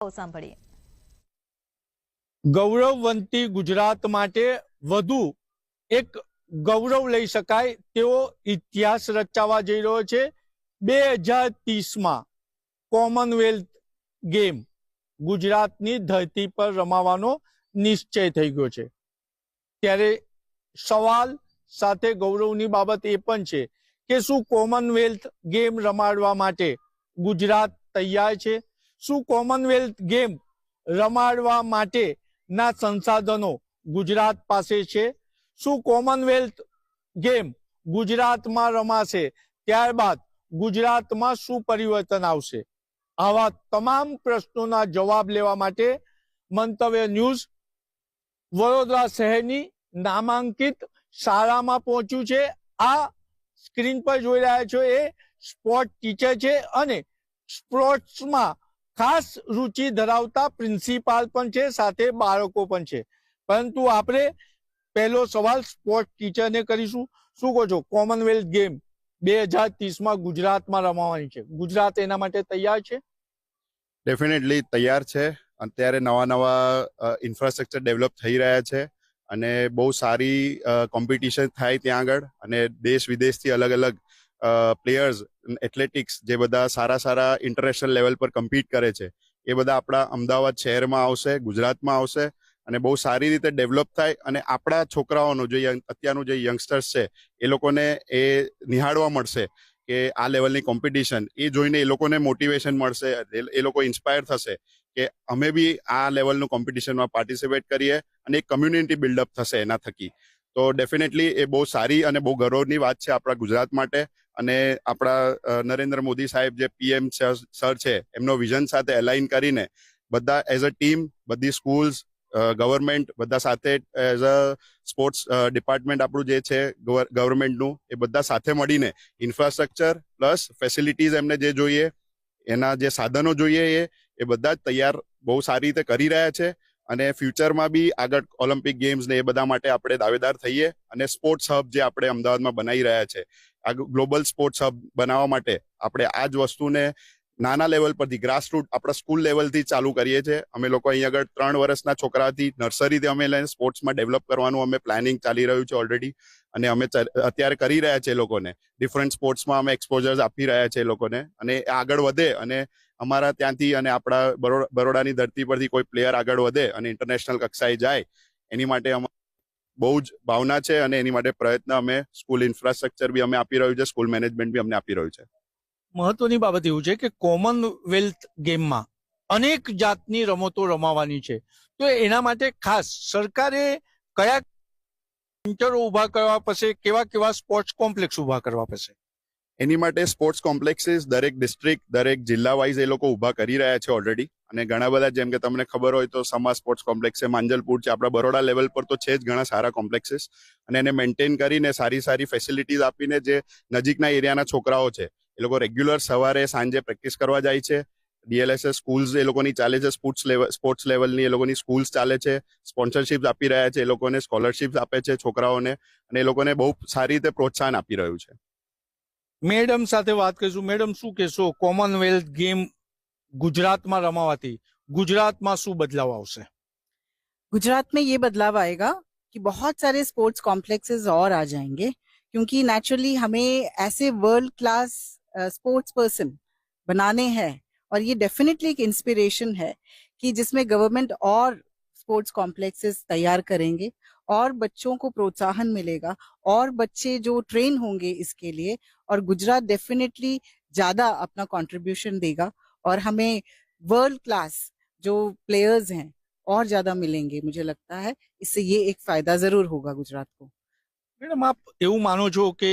સાંભળીએ. ગૌરવવંતી ગુજરાત માટે વધુ એક ગૌરવ લઈ શકાય તેવો ઇતિહાસ રચાવા જઈ રહ્યો છે. 2030માં કોમનવેલ્થ ગેમ ગુજરાતની ધરતી પર રમાવાનો નિશ્ચય થઈ ગયો છે. ત્યારે સવાલ સાથે ગૌરવની બાબત એ પણ છે કે શું કોમનવેલ્થ ગેમ રમાડવા માટે ગુજરાત તૈયાર છે? શું કોમનવેલ્થ ગેમ રમાડવા માટેના સંસાધનો ગુજરાત પાસે છે? શું કોમનવેલ્થ ગેમ ગુજરાતમાં રમાશે ત્યારબાદ ગુજરાતમાં શું પરિવર્તન આવશે? આવા તમામ પ્રશ્નોના જવાબ લેવા માટે મંતવ્ય ન્યૂઝ વડોદરા શહેરની નામાંકિત શાળામાં પહોંચ્યું છે. આ સ્ક્રીન પર જોઈ રહ્યા છો એ સ્પોર્ટ ટીચર છે અને સ્પોર્ટ્સમાં ખાસ રુચિ ધરાવતા પ્રિન્સિપાલ પણ છે, સાથે બાળકો પણ છે. પરંતુ આપણે પહેલો સવાલ સ્પોર્ટ ટીચરને કરીશું. શું કહો છો, કોમનવેલ્થ ગેમ 2030માં ગુજરાતમાં રમાવાની છે, ગુજરાત એના માટે તૈયાર છે? ડેફિનેટલી તૈયાર છે. અત્યારે નવા ઇન્ફ્રાસ્ટ્રક્ચર ડેવલપ થઈ રહ્યા છે અને બહુ સારી કોમ્પિટિશન થાય ત્યાં આગળ, અને દેશ વિદેશથી અલગ અલગ પ્લેયર્સ, એથ્લેટિક્સ જે બધા સારા ઇન્ટરનેશનલ લેવલ પર કમ્પીટ કરે છે એ બધા આપણા અમદાવાદ શહેરમાં આવશે, ગુજરાતમાં આવશે અને બહુ સારી રીતે ડેવલપ થાય. અને આપણા છોકરાઓનો જે અત્યારનું જે યંગસ્ટર્સ છે એ લોકોને એ નિહાળવા મળશે કે આ લેવલની કોમ્પિટિશન, એ જોઈને એ લોકોને મોટિવેશન મળશે, એ લોકો ઇન્સ્પાયર થશે કે અમે બી આ લેવલનું કોમ્પિટિશનમાં પાર્ટિસિપેટ કરીએ અને એક કમ્યુનિટી બિલ્ડઅપ થશે એના થકી. તો ડેફિનેટલી એ બહુ સારી અને બહુ ગૌરવની વાત છે આપણા ગુજરાત માટે. અને આપણા નરેન્દ્ર મોદી સાહેબ જે પીએમ સર છે એમનો વિઝન સાથે અલાઇન કરીને બધા એઝ અ ટીમ, બધી સ્કૂલ્સ, ગવર્મેન્ટ બધા સાથે એઝ અ સ્પોર્ટ્સ ડિપાર્ટમેન્ટ આપણું જે છે ગવર્મેન્ટનું, એ બધા સાથે મળીને ઇન્ફ્રાસ્ટ્રક્ચર પ્લસ ફેસિલિટીઝ એમને જે જોઈએ, એના જે સાધનો જોઈએ એ બધા જ તૈયાર બહુ સારી રીતે કરી રહ્યા છે. અને ફ્યુચરમાં બી આગળ ઓલિમ્પિક ગેમ્સ ને એ બધા માટે આપણે દાવેદાર થઈએ. અને સ્પોર્ટ્સ હબ જે આપણે અમદાવાદમાં બનાવી રહ્યા છે, આ ગ્લોબલ સ્પોર્ટ્સ હબ બનાવવા માટે આપણે આ જ વસ્તુને નાના લેવલ પરથી, ગ્રાસરૂટ આપણા સ્કૂલ લેવલથી ચાલુ કરીએ છીએ. અમે લોકો અહીં આગળ 3 વર્ષના છોકરાથી નર્સરીથી અમે લઈને સ્પોર્ટ્સમાં ડેવલપ કરવાનું અમે પ્લાનિંગ ચાલી રહ્યું છે ઓલરેડી. અને અમે અત્યારે કરી રહ્યા છે એ લોકોને ડિફરન્ટ સ્પોર્ટ્સમાં અમે એક્સપોઝર્સ આપી રહ્યા છે એ લોકોને. અને આગળ વધે અને અમારા ત્યાંથી અને આપણા બરોડાની ધરતી પરથી કોઈ પ્લેયર આગળ વધે અને ઇન્ટરનેશનલ કક્ષાએ જાય, એની માટે બહુ જ ભાવના છે. અને એની માટે પ્રયત્ન અમે સ્કૂલ ઇન્ફ્રાસ્ટ્રક્ચર બી અમે આપી રહ્યું છે, સ્કૂલ મેનેજમેન્ટ બી અમને આપી રહ્યું છે. મહત્વની બાબત એવું છે કે કોમનવેલ્થ ગેમમાં અનેક જાતની રમતો રમાવાની છે. તો એના માટે ખાસ સરકારે કયા સેન્ટરો ઉભા કરવા પડશે, કેવા સ્પોર્ટ્સ કોમ્પ્લેક્સ ઉભા કરવા પડશે? એની માટે સ્પોર્ટ્સ કોમ્પ્લેક્સીસ દરેક ડિસ્ટ્રિક્ટ, દરેક જિલ્લા વાઇઝ એ લોકો ઉભા કરી રહ્યા છે ઓલરેડી. અને ઘણા બધા, જેમ કે તમને ખબર હોય તો સમા સ્પોર્ટ્સ કોમ્પ્લેક્સ છે, માંજલપુર છે, આપણા બરોડા લેવલ પર તો છે જ ઘણા સારા કોમ્પ્લેક્સીસ. અને એને મેન્ટેન કરીને સારી ફેસિલિટીઝ આપીને જે નજીકના એરિયાના છોકરાઓ છે એ લોકો રેગ્યુલર સવારે સાંજે પ્રેક્ટિસ કરવા જાય છે. ડીએલએસએસ સ્કૂલ્સ એ લોકોની ચાલે છે, સ્પોર્ટ્સ લેવલની એ લોકોની સ્કૂલ્સ ચાલે છે. સ્પોન્સરશિપ આપી રહ્યા છે, એ લોકોને સ્કોલરશિપ આપે છે છોકરાઓને, અને એ લોકોને બહુ સારી રીતે પ્રોત્સાહન આપી રહ્યું છે. મેડમ સાથે વાત કરીશું. મેડમ, શું કહેશો, કોમનવેલ્થ ગેમ ગુજરાતમાં રમાવાથી ગુજરાતમાં શું બદલાવ આવશે? गुजरात में ये बदलाव आएगा कि बहुत सारे स्पोर्ट्स कॉम्प्लेक्सेस और आ जाएंगे, क्योंकि नेचुरली हमें ऐसे वर्ल्ड क्लास स्पोर्ट्स पर्सन बनाने हैं. और ये डेफिनेटली एक इंस्पिरेशन है कि जिसमें गवर्नमेंट और स्पोर्ट्स कॉम्प्लेक्सेस तैयार करेंगे और बच्चों को प्रोत्साहन मिलेगा और बच्चे जो ट्रेन होंगे इसके लिए, और गुजरात डेफिनेटली ज्यादा अपना कंट्रीब्यूशन देगा और हमें वर्ल्ड क्लास जो प्लेयर्स हैं और ज्यादा मिलेंगे. मुझे लगता है इससे ये एक फायदा जरूर होगा गुजरात को. મેડમ, આપ એવું માનો છો કે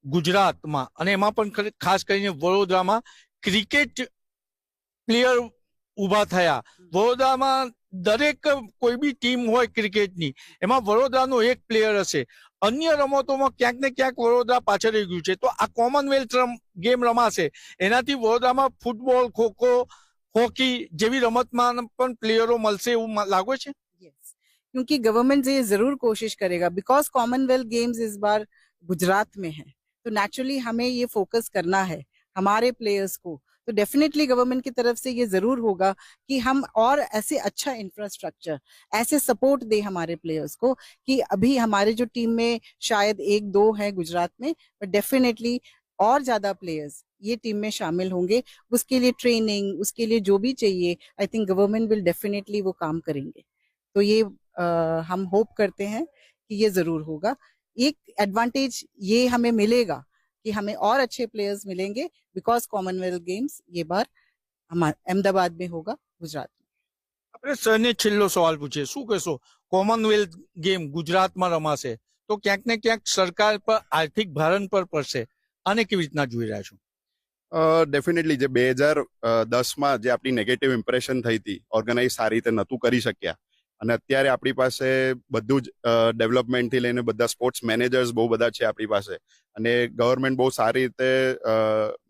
ગુજરાતમાં અને એમાં પણ ખાસ કરીને વડોદરામાં ક્રિકેટ પ્લેયર ઉભા થયા? વડોદરામાં દરેક કોઈ બી ટીમ હોય ક્રિકેટની, એમાં વડોદરાનો એક પ્લેયર હશે. અન્ય રમતોમાં ક્યાંક ને ક્યાંક વડોદરા પાછળ રહી ગયું છે. તો આ કોમનવેલ્થ ગેમ રમાશે, એનાથી વડોદરામાં ફૂટબોલ, ખોખો, हॉकी જેવી રમતમાં પણ પ્લેયરો મળશે એવું લાગે છે? यस, क्योंकि गवर्नमेंट ये जरूर कोशिश करेगा, बिकॉज कॉमनवेल्थ गेम्स इस बार गुजरात में है, तो नेचुरली हमें ये फोकस करना है हमारे प्लेयर्स को. तो डेफिनेटली गवर्नमेंट की तरफ से ये जरूर होगा कि हम और ऐसे अच्छा इंफ्रास्ट्रक्चर, ऐसे सपोर्ट दे हमारे प्लेयर्स को कि अभी हमारे जो टीम में शायद 1-2 है गुजरात में, बट डेफिनेटली और ज्यादा प्लेयर्स ये टीम में शामिल होंगे। उसके लिए ट्रेनिंग, उसके लिए जो भी चाहिए, I think government will definitely वो काम करेंगे। तो ये हम होप करते हैं कि ये जरूर होगा। एक एडवांटेज ये हमें मिलेगा कि हमें और अच्छे प्लेयर्स मिलेंगे बिकॉज कॉमनवेल्थ गेम्स ये बार हमारे अहमदाबाद में होगा, गुजरात में। આપણે સરને છેલ્લો સવાલ પૂછીએ, શું કહેશો? કોમનવેલ્થ ગેમ ગુજરાતમાં રમાશે તો ક્યાંક ને ક્યાંક સરકાર પર આર્થિક ભારણ પર પડશે, આને કેવી રીતના જોઈ રહ્યા છો? ડેફિનેટલી જે 2010માં જે આપણી નેગેટિવ ઇમ્પ્રેશન થઈ હતી, ઓર્ગેનાઇઝ સારી રીતે નહોતું કરી શક્યા, અને અત્યારે આપણી પાસે બધું જ ડેવલપમેન્ટથી લઈને બધા સ્પોર્ટ્સ મેનેજર્સ બહુ બધા છે આપણી પાસે, અને ગવર્મેન્ટ બહુ સારી રીતે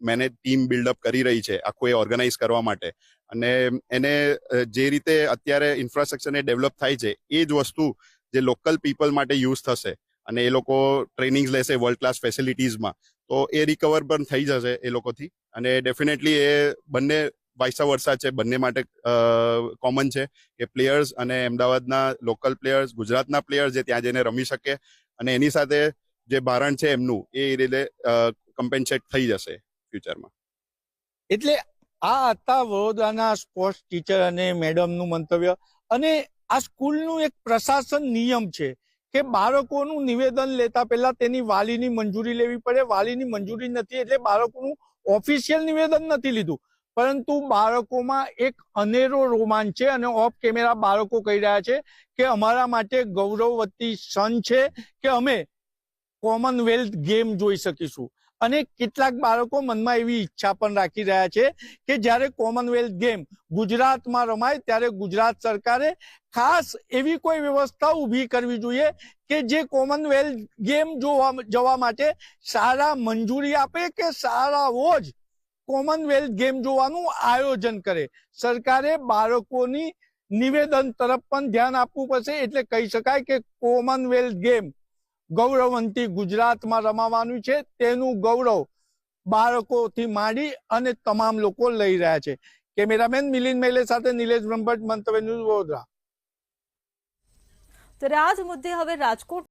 મેનેજ ટીમ બિલ્ડઅપ કરી રહી છે આખું એ ઓર્ગેનાઇઝ કરવા માટે. અને એને જે રીતે અત્યારે ઇન્ફ્રાસ્ટ્રક્ચરને ડેવલપ થાય છે એ જ વસ્તુ જે લોકલ પીપલ માટે યુઝ થશે, અને એ લોકો ટ્રેનિંગ્સ લેશે વર્લ્ડ ક્લાસ ફેસિલિટીઝમાં, તો એ રિકવર પણ થઈ જશે એ લોકોથી. અને ડેફિનેટલી એ બંને વાઇસા વર્સા છે, બંને માટે કોમન છે કે પ્લેયર્સ અને અમદાવાદના લોકલ પ્લેયર્સ, ગુજરાતના પ્લેયર્સ જે ત્યાં જઈને રમી શકે, અને એની સાથે જે ભારણ છે એમનું એ રીતે કમ્પેન્સેટ થઈ જશે ફ્યુચરમાં. એટલે આ હતા વડોદરાના સ્પોર્ટ્સ ટીચર અને મેડમનું મંતવ્ય. અને આ સ્કૂલનું એક પ્રશાસન નિયમ છે કે બાળકોનું નિવેદન લેતા પહેલા તેની વાલીની મંજૂરી લેવી પડે. વાલીની મંજૂરી નથી એટલે બાળકોનું ઓફિશિયલ નિવેદન નથી લીધું, પરંતુ બાળકોમાં એક અનેરો રોમાંચ છે. અને ઓફ કેમેરા બાળકો કહી રહ્યા છે કે અમારા માટે ગૌરવવતી ક્ષણ છે કે અમે કોમનવેલ્થ ગેમ જોઈ શકીશું. અને કેટલાક બાળકો મનમાં એવી ઈચ્છા પણ રાખી રહ્યા છે કે જ્યારે કોમનવેલ્થ ગેમ ગુજરાતમાં રમાય ત્યારે ગુજરાત સરકારે ખાસ એવી કોઈ વ્યવસ્થા ઊભી કરવી જોઈએ કે જે કોમનવેલ્થ ગેમ જવા માટે શાળા મંજૂરી આપે કે શાળાઓ જ કોમનવેલ્થ ગેમ જોવાનું આયોજન કરે. સરકારે બાળકોની નિવેદન તરફ પણ ધ્યાન આપવું પડશે. એટલે કહી શકાય કે કોમનવેલ્થ ગેમ ગૌરવવંતી ગુજરાતમાં રમાવાનું છે, તેનું ગૌરવ બાળકોથી માંડી અને તમામ લોકો લઈ રહ્યા છે. કેમેરામેન મિલિંદ મેલે સાથે નિલેશ બ્રહ્મભટ્ટ, મંતવ્ય ન્યૂઝ, વડોદરા. ત્યારે આ જ મુદ્દે હવે રાજકોટ